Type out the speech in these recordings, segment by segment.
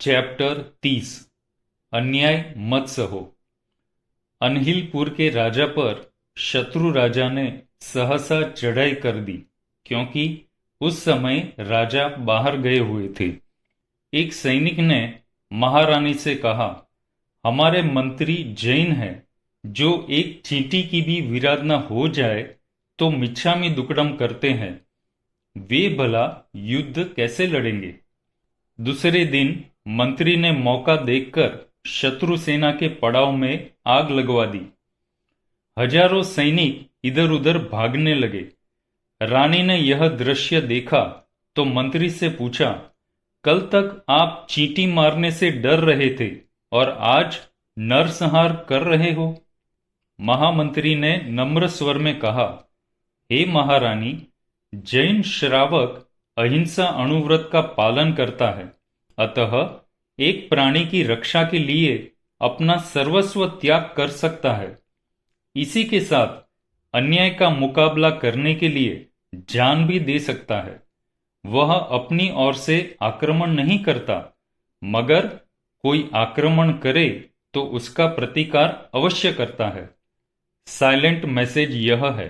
Chapter 30 अन्याय मत सहो। अनहिलपुर के राजा पर शत्रु राजा ने सहसा चढ़ाई कर दी, क्योंकि उस समय राजा बाहर गए हुए थे। एक सैनिक ने महारानी से कहा, हमारे मंत्री जैन हैं, जो एक चींटी की भी विराधना हो जाए तो मिच्छामी दुक्कडम करते हैं। वे भला युद्ध कैसे लड़ेंगे। दूसरे दिन मंत्री ने मौका देखकर शत्रु सेना के पड़ाव में आग लगवा दी। हजारों सैनिक इधर उधर भागने लगे। रानी ने यह दृश्य देखा तो मंत्री से पूछा, कल तक आप चींटी मारने से डर रहे थे और आज नरसंहार कर रहे हो। महामंत्री ने नम्र स्वर में कहा, हे महारानी, जैन श्रावक अहिंसा अणुव्रत का पालन करता है, अतः एक प्राणी की रक्षा के लिए अपना सर्वस्व त्याग कर सकता है। इसी के साथ अन्याय का मुकाबला करने के लिए जान भी दे सकता है। वह अपनी ओर से आक्रमण नहीं करता, मगर कोई आक्रमण करे तो उसका प्रतिकार अवश्य करता है। साइलेंट मैसेज यह है,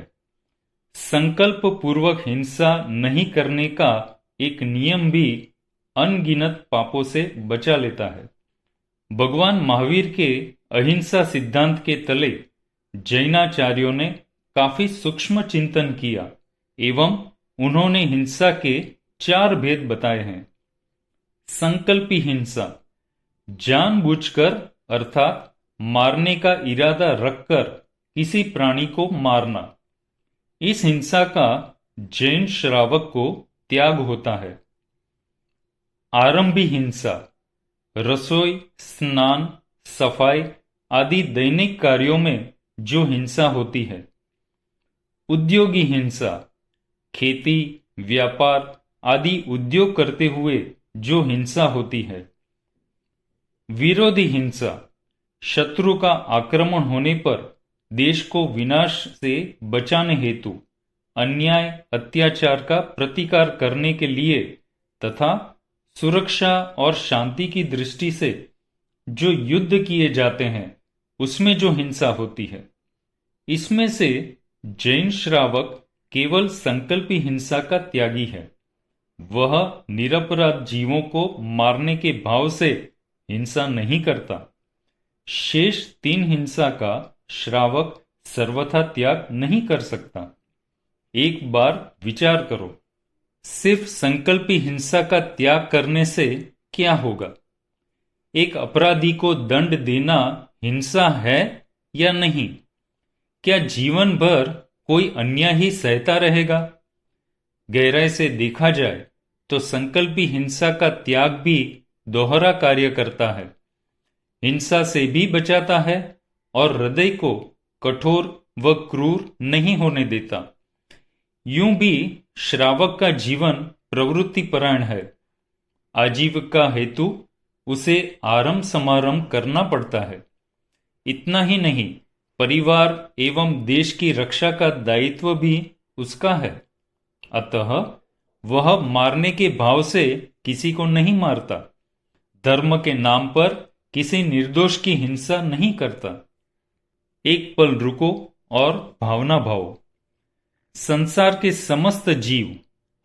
संकल्प पूर्वक हिंसा नहीं करने का एक नियम भी अनगिनत पापों से बचा लेता है। भगवान महावीर के अहिंसा सिद्धांत के तले जैनाचार्यों ने काफी सूक्ष्म चिंतन किया एवं उन्होंने हिंसा के 4 भेद बताए हैं। संकल्पी हिंसा, जानबूझकर अर्थात मारने का इरादा रखकर किसी प्राणी को मारना। इस हिंसा का जैन श्रावक को त्याग होता है। आरंभी हिंसा, रसोई, स्नान, सफाई आदि दैनिक कार्यों में जो हिंसा होती है। उद्योगी हिंसा, खेती, व्यापार आदि उद्योग करते हुए जो हिंसा होती है। विरोधी हिंसा, शत्रु का आक्रमण होने पर देश को विनाश से बचाने हेतु अन्याय अत्याचार का प्रतिकार करने के लिए तथा सुरक्षा और शांति की दृष्टि से जो युद्ध किए जाते हैं, उसमें जो हिंसा होती है। इसमें से जैन श्रावक केवल संकल्पी हिंसा का त्यागी है। वह निरपराध जीवों को मारने के भाव से हिंसा नहीं करता। शेष 3 हिंसा का श्रावक सर्वथा त्याग नहीं कर सकता। एक बार विचार करो, सिर्फ संकल्पी हिंसा का त्याग करने से क्या होगा। एक अपराधी को दंड देना हिंसा है या नहीं। क्या जीवन भर कोई अन्याय ही सहता रहेगा। गहराई से देखा जाए तो संकल्पी हिंसा का त्याग भी दोहरा कार्य करता है। हिंसा से भी बचाता है और हृदय को कठोर व क्रूर नहीं होने देता। यूं भी श्रावक का जीवन प्रवृत्ति परायण है। आजीविका हेतु उसे आरंभ समारंभ करना पड़ता है। इतना ही नहीं, परिवार एवं देश की रक्षा का दायित्व भी उसका है। अतः वह मारने के भाव से किसी को नहीं मारता। धर्म के नाम पर किसी निर्दोष की हिंसा नहीं करता। एक पल रुको और भावना भावो। संसार के समस्त जीव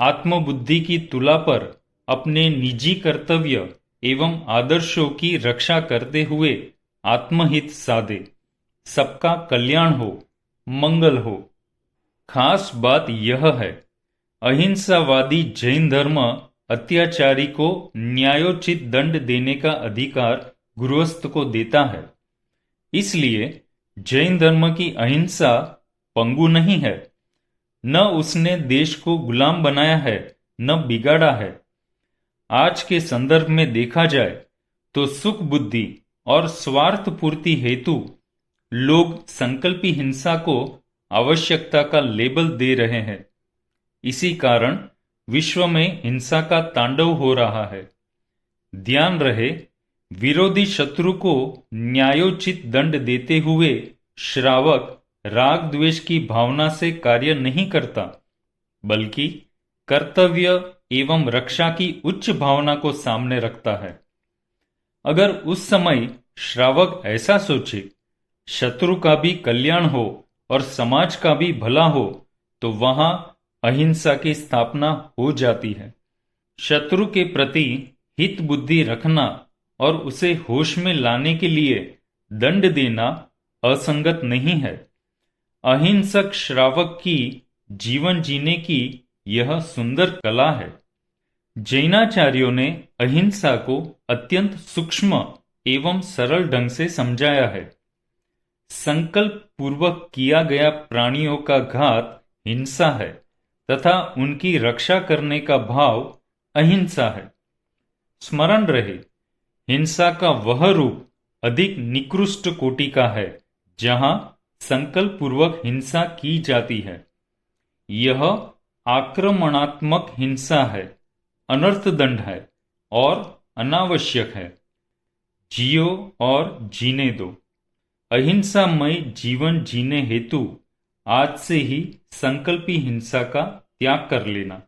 आत्मबुद्धि की तुला पर अपने निजी कर्तव्य एवं आदर्शों की रक्षा करते हुए आत्महित साधे, सबका कल्याण हो, मंगल हो। खास बात यह है, अहिंसावादी जैन धर्म अत्याचारी को न्यायोचित दंड देने का अधिकार गृहस्थ को देता है। इसलिए जैन धर्म की अहिंसा पंगु नहीं है। न उसने देश को गुलाम बनाया है, न बिगाड़ा है। आज के संदर्भ में देखा जाए तो सुख बुद्धि और स्वार्थ पूर्ति हेतु लोग संकल्पी हिंसा को आवश्यकता का लेबल दे रहे हैं। इसी कारण विश्व में हिंसा का तांडव हो रहा है। ध्यान रहे, विरोधी शत्रु को न्यायोचित दंड देते हुए श्रावक राग द्वेष की भावना से कार्य नहीं करता, बल्कि कर्तव्य एवं रक्षा की उच्च भावना को सामने रखता है। अगर उस समय श्रावक ऐसा सोचे, शत्रु का भी कल्याण हो और समाज का भी भला हो, तो वहां अहिंसा की स्थापना हो जाती है। शत्रु के प्रति हित बुद्धि रखना और उसे होश में लाने के लिए दंड देना असंगत नहीं है। अहिंसक श्रावक की जीवन जीने की यह सुंदर कला है। जैनाचार्यों ने अहिंसा को अत्यंत सूक्ष्म एवं सरल ढंग से समझाया है। संकल्प पूर्वक किया गया प्राणियों का घात हिंसा है तथा उनकी रक्षा करने का भाव अहिंसा है। स्मरण रहे, हिंसा का वह रूप अधिक निकृष्ट कोटि का है जहां संकल्प पूर्वक हिंसा की जाती है। यह आक्रमणात्मक हिंसा है, अनर्थदंड है और अनावश्यक है। जियो और जीने दो। अहिंसामय जीवन जीने हेतु आज से ही संकल्पी हिंसा का त्याग कर लेना।